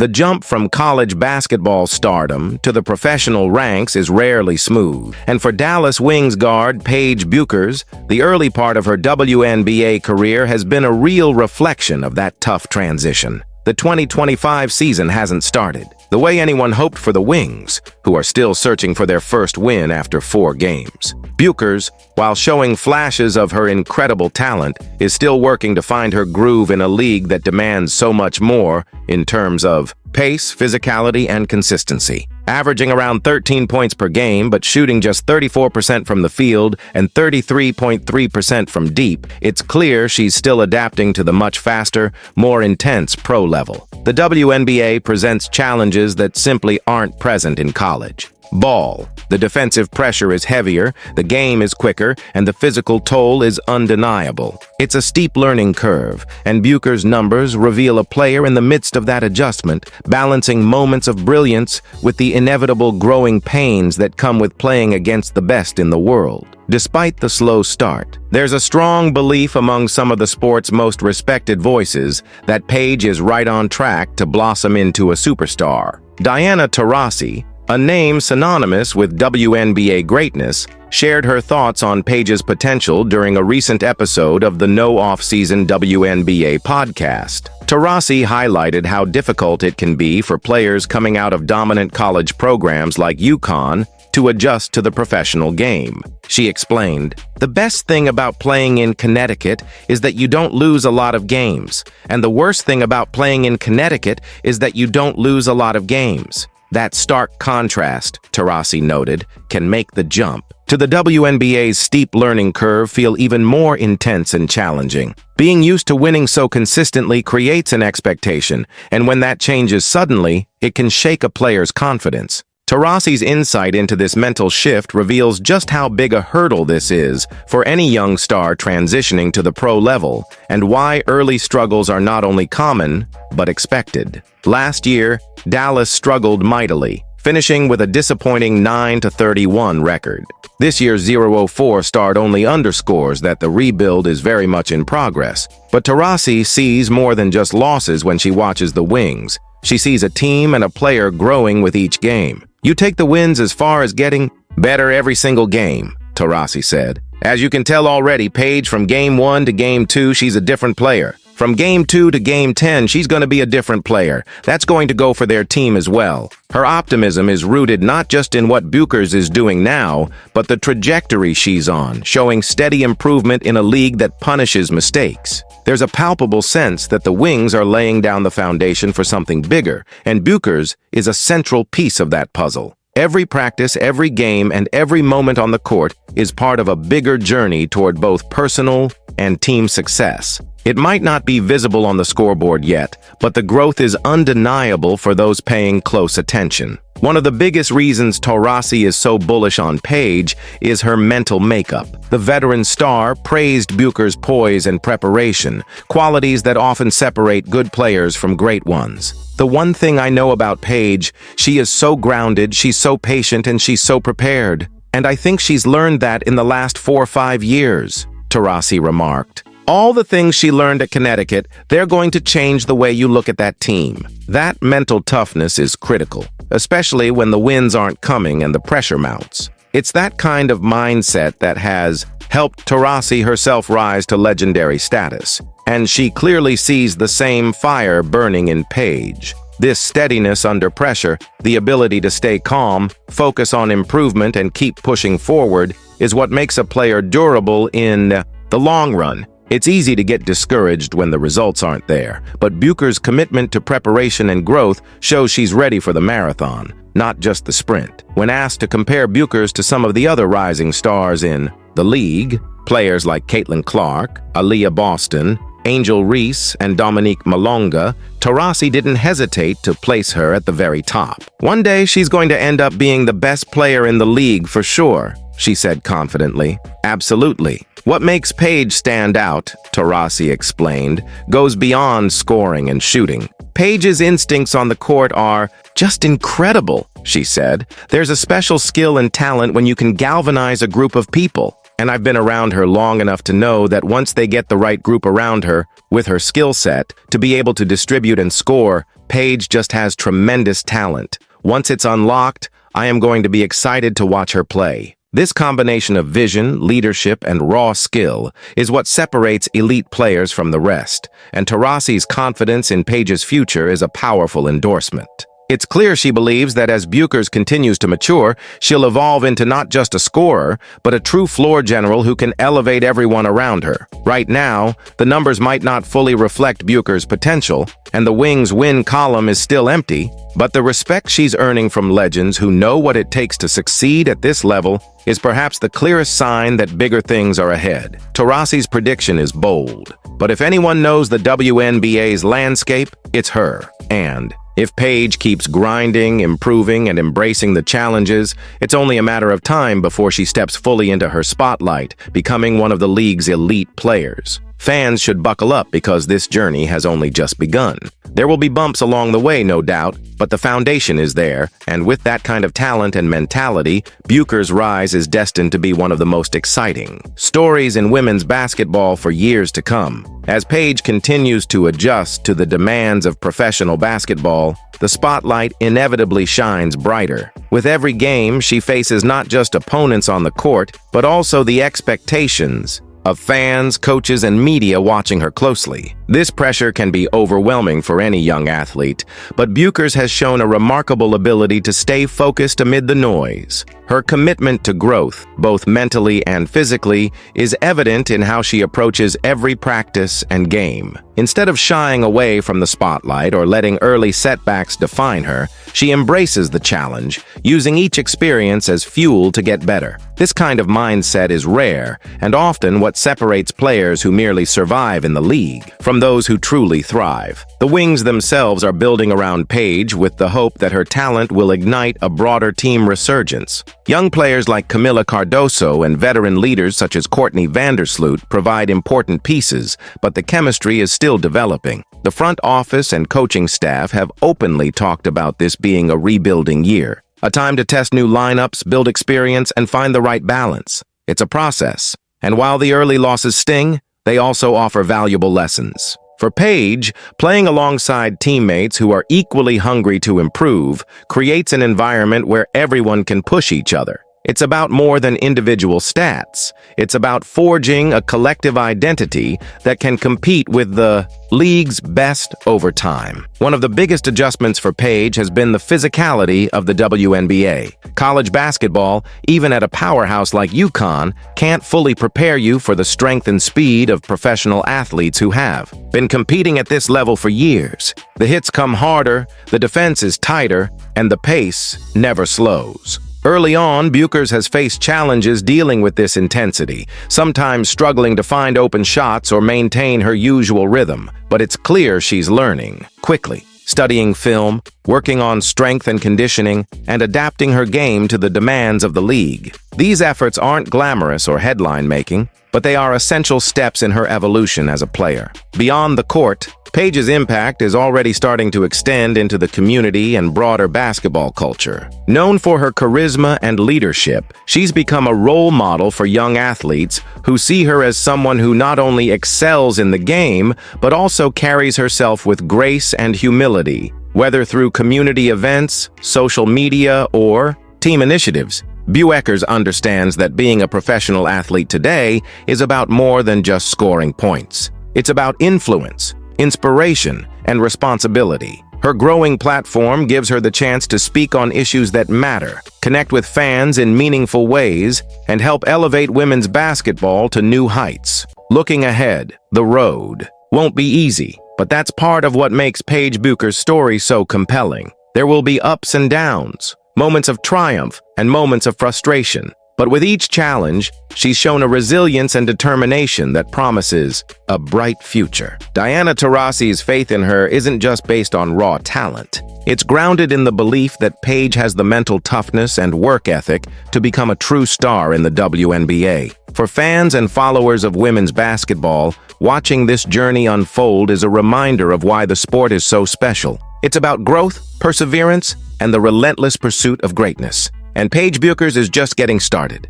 The jump from college basketball stardom to the professional ranks is rarely smooth. And for Dallas Wings guard Paige Bueckers, the early part of her WNBA career has been a real reflection of that tough transition. The 2025 season hasn't started the way anyone hoped for the Wings, who are still searching for their first win after 4 games. Bueckers, while showing flashes of her incredible talent, is still working to find her groove in a league that demands so much more in terms of pace, physicality, and consistency. Averaging around 13 points per game, but shooting just 34% from the field and 33.3% from deep, it's clear she's still adapting to the much faster, more intense pro level. The WNBA presents challenges that simply aren't present in college. Ball. The defensive pressure is heavier, the game is quicker, and the physical toll is undeniable. It's a steep learning curve, and Bueckers' numbers reveal a player in the midst of that adjustment, balancing moments of brilliance with the inevitable growing pains that come with playing against the best in the world. Despite the slow start, there's a strong belief among some of the sport's most respected voices that Paige is right on track to blossom into a superstar. Diana Taurasi, a name synonymous with WNBA greatness, shared her thoughts on Paige's potential during a recent episode of the No Off-Season WNBA podcast. Taurasi highlighted how difficult it can be for players coming out of dominant college programs like UConn to adjust to the professional game. She explained, "The best thing about playing in Connecticut is that you don't lose a lot of games, and the worst thing about playing in Connecticut is that you don't lose a lot of games. That stark contrast," Taurasi noted, "can make the jump to the WNBA's steep learning curve feel even more intense and challenging. Being used to winning so consistently creates an expectation, and when that changes suddenly, it can shake a player's confidence." Taurasi's insight into this mental shift reveals just how big a hurdle this is for any young star transitioning to the pro level, and why early struggles are not only common, but expected. Last year, Dallas struggled mightily, finishing with a disappointing 9-31 record. This year's 0-4 start only underscores that the rebuild is very much in progress. But Taurasi sees more than just losses when she watches the Wings. She sees a team and a player growing with each game. "You take the wins as far as getting better every single game," Taurasi said. "As you can tell already, Paige, from game 1 to game 2, she's a different player. From game 2 to game 10, she's going to be a different player. That's going to go for their team as well." Her optimism is rooted not just in what Bueckers is doing now, but the trajectory she's on, showing steady improvement in a league that punishes mistakes. There's a palpable sense that the Wings are laying down the foundation for something bigger, and Bueckers is a central piece of that puzzle. Every practice, every game, and every moment on the court is part of a bigger journey toward both personal and team success. It might not be visible on the scoreboard yet, but the growth is undeniable for those paying close attention. One of the biggest reasons Taurasi is so bullish on Paige is her mental makeup. The veteran star praised Bueckers' poise and preparation, qualities that often separate good players from great ones. "The one thing I know about Paige, she is so grounded, she's so patient, and she's so prepared. And I think she's learned that in the last 4 or 5 years," Taurasi remarked. "All the things she learned at Connecticut, they're going to change the way you look at that team." That mental toughness is critical, especially when the wins aren't coming and the pressure mounts. It's that kind of mindset that has helped Taurasi herself rise to legendary status, and she clearly sees the same fire burning in Paige. This steadiness under pressure, the ability to stay calm, focus on improvement, and keep pushing forward is what makes a player durable in the long run. It's easy to get discouraged when the results aren't there, but Bueckers' commitment to preparation and growth shows she's ready for the marathon, not just the sprint. When asked to compare Bueckers to some of the other rising stars in the league, players like Caitlin Clark, Aaliyah Boston, Angel Reese, and Dominique Malonga, Taurasi didn't hesitate to place her at the very top. "One day she's going to end up being the best player in the league for sure," she said confidently. "Absolutely. What makes Paige stand out," Taurasi explained, "goes beyond scoring and shooting. Paige's instincts on the court are just incredible," she said. "There's a special skill and talent when you can galvanize a group of people. And I've been around her long enough to know that once they get the right group around her, with her skill set, to be able to distribute and score, Paige just has tremendous talent. Once it's unlocked, I am going to be excited to watch her play. This combination of vision, leadership, and raw skill is what separates elite players from the rest, and Taurasi's confidence in Paige's future is a powerful endorsement. It's clear she believes that as Bueckers continues to mature, she'll evolve into not just a scorer, but a true floor general who can elevate everyone around her. Right now, the numbers might not fully reflect Bueckers' potential, and the Wings' win column is still empty, but the respect she's earning from legends who know what it takes to succeed at this level is perhaps the clearest sign that bigger things are ahead. Taurasi's prediction is bold, but if anyone knows the WNBA's landscape, it's her. And if Paige keeps grinding, improving, and embracing the challenges, it's only a matter of time before she steps fully into her spotlight, becoming one of the league's elite players. Fans should buckle up because this journey has only just begun. There will be bumps along the way, no doubt, but the foundation is there, and with that kind of talent and mentality, Bueckers' rise is destined to be one of the most exciting stories in women's basketball for years to come. As Paige continues to adjust to the demands of professional basketball, the spotlight inevitably shines brighter. With every game, she faces not just opponents on the court, but also the expectations of fans, coaches, and media watching her closely. This pressure can be overwhelming for any young athlete, but Bueckers has shown a remarkable ability to stay focused amid the noise. Her commitment to growth, both mentally and physically, is evident in how she approaches every practice and game. Instead of shying away from the spotlight or letting early setbacks define her, she embraces the challenge, using each experience as fuel to get better. This kind of mindset is rare and often what separates players who merely survive in the league from those who truly thrive. The Wings themselves are building around Paige with the hope that her talent will ignite a broader team resurgence. Young players like Camila Cardoso and veteran leaders such as Courtney Vandersloot provide important pieces, but the chemistry is still developing. The front office and coaching staff have openly talked about this being a rebuilding year, a time to test new lineups, build experience, and find the right balance. It's a process, and while the early losses sting, they also offer valuable lessons. For Paige, playing alongside teammates who are equally hungry to improve creates an environment where everyone can push each other. It's about more than individual stats. It's about forging a collective identity that can compete with the league's best over time. One of the biggest adjustments for Paige has been the physicality of the WNBA. College basketball, even at a powerhouse like UConn, can't fully prepare you for the strength and speed of professional athletes who have been competing at this level for years. The hits come harder, the defense is tighter, and the pace never slows. Early on, Bueckers has faced challenges dealing with this intensity, sometimes struggling to find open shots or maintain her usual rhythm. But it's clear she's learning quickly, studying film, working on strength and conditioning, and adapting her game to the demands of the league. These efforts aren't glamorous or headline-making, but they are essential steps in her evolution as a player. Beyond the court, Paige's impact is already starting to extend into the community and broader basketball culture. Known for her charisma and leadership, she's become a role model for young athletes who see her as someone who not only excels in the game, but also carries herself with grace and humility, whether through community events, social media, or team initiatives. Bueckers understands that being a professional athlete today is about more than just scoring points. It's about influence, inspiration, and responsibility. Her growing platform gives her the chance to speak on issues that matter, connect with fans in meaningful ways, and help elevate women's basketball to new heights. Looking ahead, the road won't be easy, but that's part of what makes Paige Bueckers' story so compelling. There will be ups and downs, moments of triumph, and moments of frustration. But with each challenge, she's shown a resilience and determination that promises a bright future. Diana Taurasi's faith in her isn't just based on raw talent. It's grounded in the belief that Paige has the mental toughness and work ethic to become a true star in the WNBA. For fans and followers of women's basketball, watching this journey unfold is a reminder of why the sport is so special. It's about growth, perseverance, and the relentless pursuit of greatness. And Paige Bueckers is just getting started.